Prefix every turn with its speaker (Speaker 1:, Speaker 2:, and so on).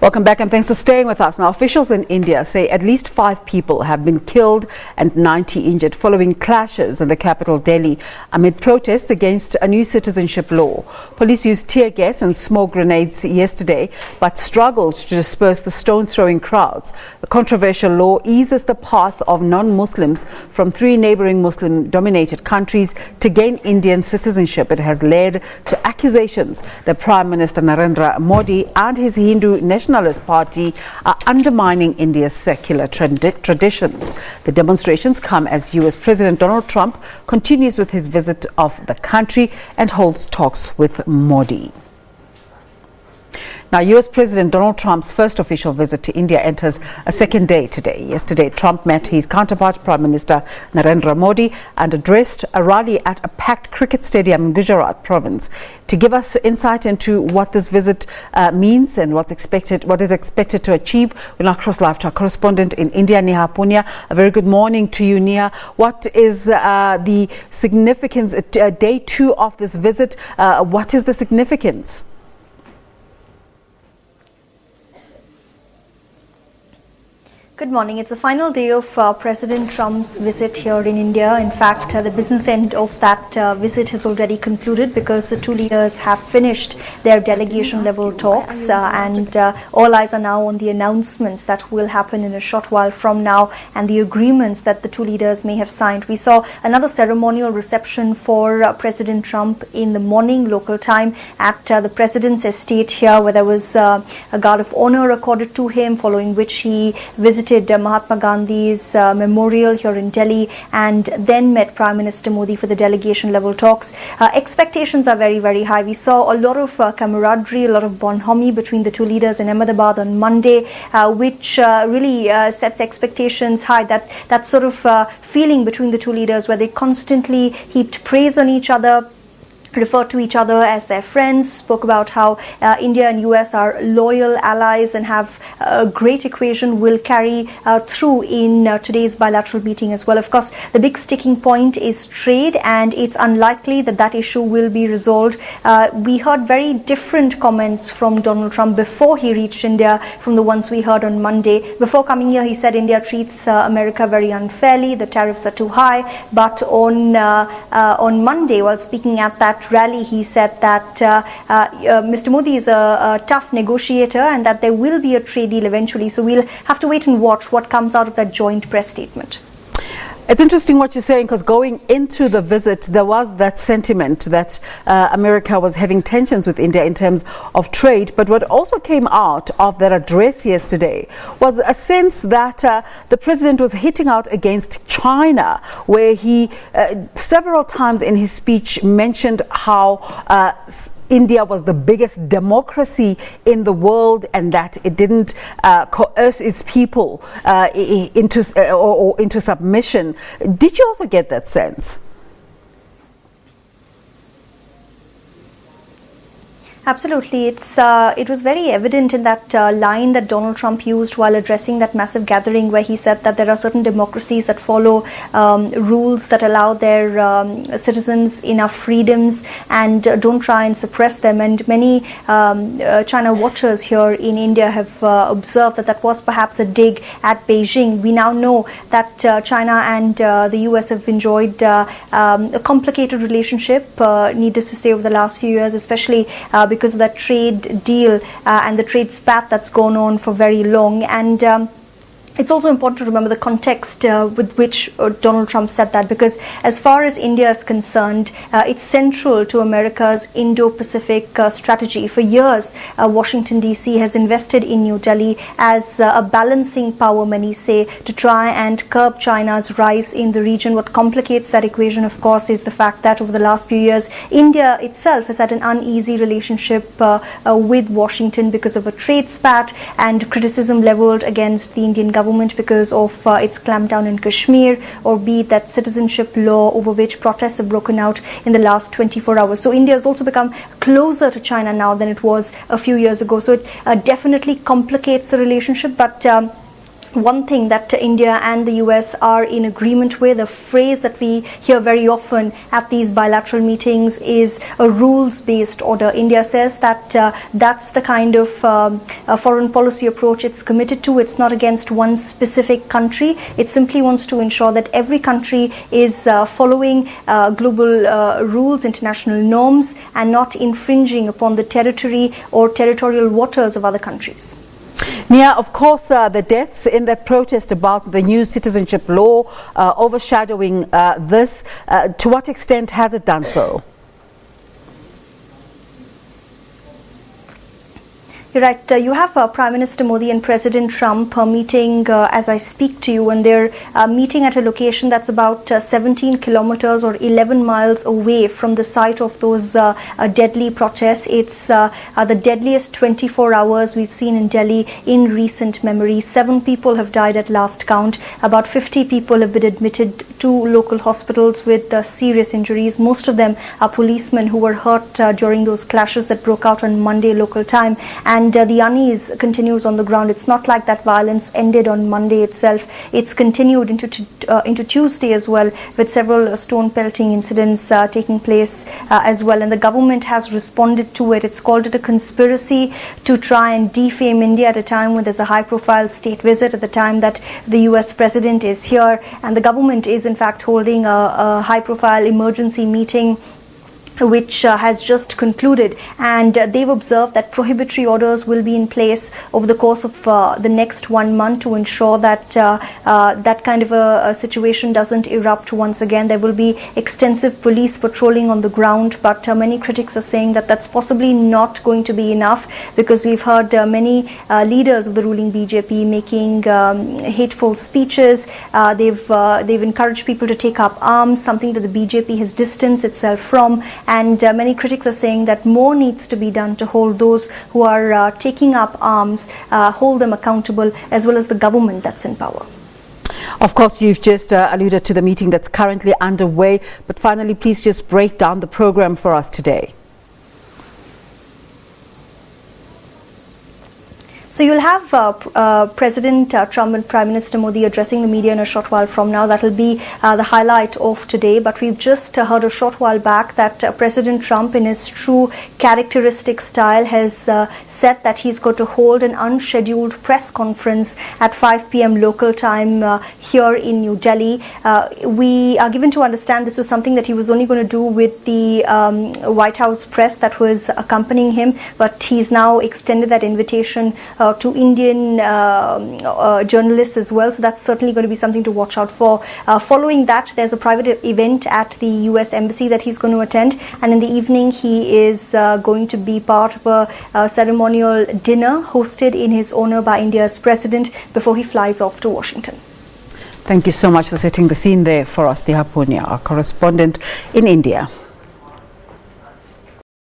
Speaker 1: Welcome back and thanks for staying with us. Now, officials in India say at least 5 people have been killed and 90 injured following clashes in the capital Delhi amid protests against a new citizenship law. Police used tear gas and smoke grenades yesterday but struggled to disperse the stone-throwing crowds. The controversial law eases the path of non-Muslims from 3 neighbouring Muslim-dominated countries to gain Indian citizenship. It has led to accusations that Prime Minister Narendra Modi and his Hindu Nationalist Party are undermining India's secular traditions. The demonstrations come as US President Donald Trump continues with his visit of the country and holds talks with Modi. Now, US President Donald Trump's first official visit to India enters a second day today. Yesterday, Trump met his counterpart, Prime Minister Narendra Modi, and addressed a rally at a packed cricket stadium in Gujarat province. To give us insight into what this visit means and what is expected to achieve, we'll now cross live to our correspondent in India, Neeha Poonia. A very good morning to you, Neeha. What is the significance, day 2 of this visit? What is the significance?
Speaker 2: Good morning. It's the final day of President Trump's visit here in India. In fact, the business end of that visit has already concluded because the 2 leaders have finished their delegation level talks and all eyes are now on the announcements that will happen in a short while from now and the agreements that the 2 leaders may have signed. We saw another ceremonial reception for President Trump in the morning local time at the President's estate here, where there was a guard of honor accorded to him, following which he visited Mahatma Gandhi's memorial here in Delhi and then met Prime Minister Modi for the delegation level talks. Expectations are very, very high. We saw a lot of camaraderie, a lot of bonhomie between the 2 leaders in Ahmedabad on Monday, which really sets expectations high. That sort of feeling between the 2 leaders where they constantly heaped praise on each other, referred to each other as their friends, spoke about how India and US are loyal allies and have a great equation will carry through in today's bilateral meeting as well. Of course, the big sticking point is trade, and it's unlikely that that issue will be resolved. We heard very different comments from Donald Trump before he reached India from the ones we heard on Monday. Before coming here, he said India treats America very unfairly, the tariffs are too high. But on Monday, while speaking at that rally, he said that Mr. Modi is a tough negotiator and that there will be a trade deal eventually. So we'll have to wait and watch what comes out of that joint press statement.
Speaker 1: It's interesting what you're saying, because going into the visit, there was that sentiment that America was having tensions with India in terms of trade. But what also came out of that address yesterday was a sense that the president was hitting out against China, where he several times in his speech mentioned how India was the biggest democracy in the world and that it didn't coerce its people into submission. Did you also get that sense?
Speaker 2: Absolutely. It was very evident in that line that Donald Trump used while addressing that massive gathering, where he said that there are certain democracies that follow rules that allow their citizens enough freedoms and don't try and suppress them. And many China watchers here in India have observed that that was perhaps a dig at Beijing. We now know that China and the US have enjoyed a complicated relationship, needless to say, over the last few years, especially because of that trade deal and the trade spat that's gone on for very long. And it's also important to remember the context with which Donald Trump said that, because as far as India is concerned, it's central to America's Indo-Pacific strategy. For years, Washington DC has invested in New Delhi as a balancing power, many say, to try and curb China's rise in the region. What complicates that equation, of course, is the fact that over the last few years, India itself has had an uneasy relationship with Washington because of a trade spat and criticism leveled against the Indian government because of its clampdown in Kashmir, or be it that citizenship law over which protests have broken out in the last 24 hours. So India has also become closer to China now than it was a few years ago. So it definitely complicates the relationship, but one thing that India and the US are in agreement with, a phrase that we hear very often at these bilateral meetings, is a rules-based order. India says that that's the kind of foreign policy approach it's committed to. It's not against one specific country. It simply wants to ensure that every country is following global rules, international norms, and not infringing upon the territory or territorial waters of other countries.
Speaker 1: Neeha, of course, the deaths in that protest about the new citizenship law overshadowing this, to what extent has it done so?
Speaker 2: You're right. You have Prime Minister Modi and President Trump meeting as I speak to you, and they're meeting at a location that's about 17 kilometers or 11 miles away from the site of those deadly protests. It's the deadliest 24 hours we've seen in Delhi in recent memory. 7 people have died at last count. About 50 people have been admitted to local hospitals with serious injuries. Most of them are policemen who were hurt during those clashes that broke out on Monday local time. And the unease continues on the ground. It's not like that violence ended on Monday itself. It's continued into Tuesday as well, with several stone pelting incidents taking place as well. And the government has responded to it. It's called it a conspiracy to try and defame India at a time when there's a high-profile state visit, at the time that the US president is here. And the government is in fact holding a high-profile emergency meeting which has just concluded, and they've observed that prohibitory orders will be in place over the course of the next 1 month to ensure that that kind of a situation doesn't erupt once again. There will be extensive police patrolling on the ground, but many critics are saying that that's possibly not going to be enough, because we've heard many leaders of the ruling BJP making hateful speeches. They've encouraged people to take up arms, something that the BJP has distanced itself from. And many critics are saying that more needs to be done to hold those who are taking up arms, hold them accountable, as well as the government that's in power.
Speaker 1: Of course, you've just alluded to the meeting that's currently underway, but finally, please just break down the program for us today.
Speaker 2: So you'll have President Trump and Prime Minister Modi addressing the media in a short while from now. That'll be the highlight of today. But we've just heard a short while back that President Trump, in his true characteristic style, has said that he's going to hold an unscheduled press conference at 5 p.m. local time here in New Delhi. We are given to understand this was something that he was only going to do with the White House press that was accompanying him, but he's now extended that invitation to Indian journalists as well. So that's certainly going to be something to watch out for. Following that, there's a private event at the US Embassy that he's going to attend. And in the evening, he is going to be part of a ceremonial dinner hosted in his honor by India's president before he flies off to Washington.
Speaker 1: Thank you so much for setting the scene there for us, Neeha Poonia, our correspondent in India.